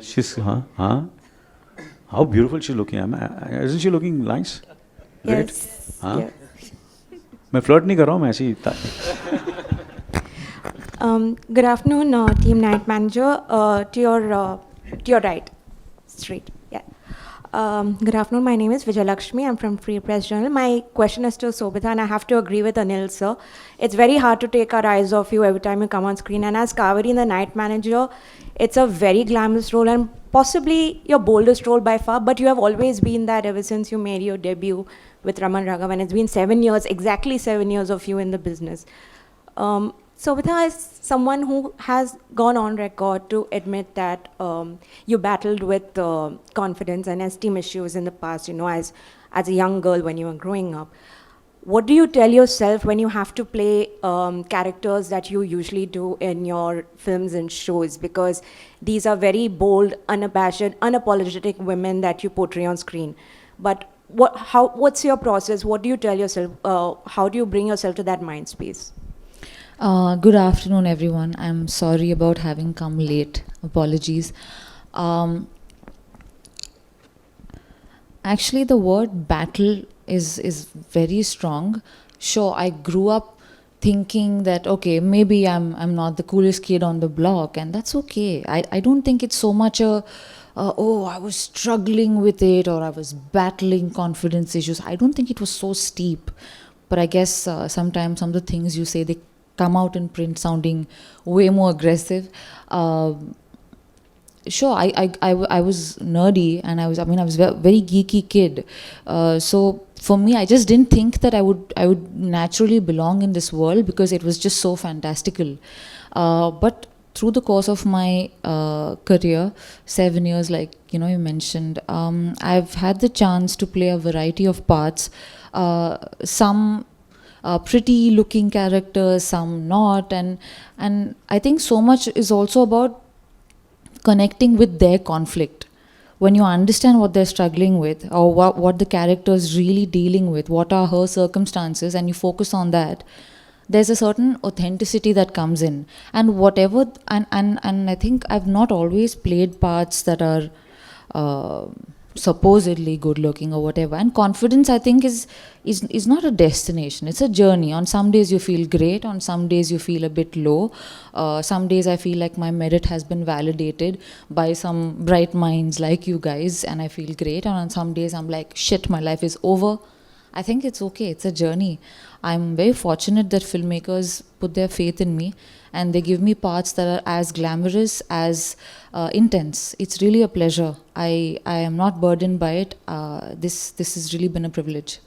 she's how beautiful she's looking. Isn't she looking nice? Great. Yes. हाँ. Yeah. मैं flirt नहीं कर रहा हूँ, मैं ऐसे ही Good afternoon, team night manager. To your right, straight. Yeah. Good afternoon. My name is Vijay Lakshmi. I'm from Free Press Journal. My question is to Sobhita, and I have to agree with Anil, sir. It's very hard to take our eyes off you every time you come on screen. And as Kaveri, the night manager, it's a very glamorous role and possibly your boldest role by far. But you have always been that ever since you made your debut with Raman Raghav, and it's been 7 years, exactly 7 years of you in the business. Sobhita is someone who has gone on record to admit that you battled with confidence and esteem issues in the past, as a young girl when you were growing up. What do you tell yourself when you have to play characters that you usually do in your films and shows? Because these are very bold, unabashed, unapologetic women that you portray on screen. But what's your process? What do you tell yourself? How do you bring yourself to that mind space? Good afternoon, everyone. I'm sorry about having come late. Apologies. Actually, the word battle is very strong. Sure, I grew up thinking that, okay, maybe I'm not the coolest kid on the block, and that's okay. I don't think it's so much I was struggling with it, or I was battling confidence issues. I don't think it was so steep. But I guess sometimes some of the things you say, they come out in print sounding way more aggressive. Sure, I was nerdy, and I was a very geeky kid. So for me, I just didn't think that I would naturally belong in this world, because it was just so fantastical. But through the course of my career, 7 years, like you mentioned, I've had the chance to play a variety of parts. Some pretty looking characters, some not, and I think so much is also about connecting with their conflict. When you understand what they're struggling with, or what the character is really dealing with, what are her circumstances, and you focus on that, there's a certain authenticity that comes in. And whatever, and I think I've not always played parts that are supposedly good looking or whatever. And confidence, I think, is not a destination, it's a journey. On some days you feel great, on some days you feel a bit low. Some days I feel like my merit has been validated by some bright minds like you guys, and I feel great. And on some days I'm like, shit, my life is over. I think it's okay, it's a journey. I'm very fortunate that filmmakers put their faith in me, and they give me parts that are as glamorous, as intense. It's really a pleasure. I am not burdened by it. This has really been a privilege.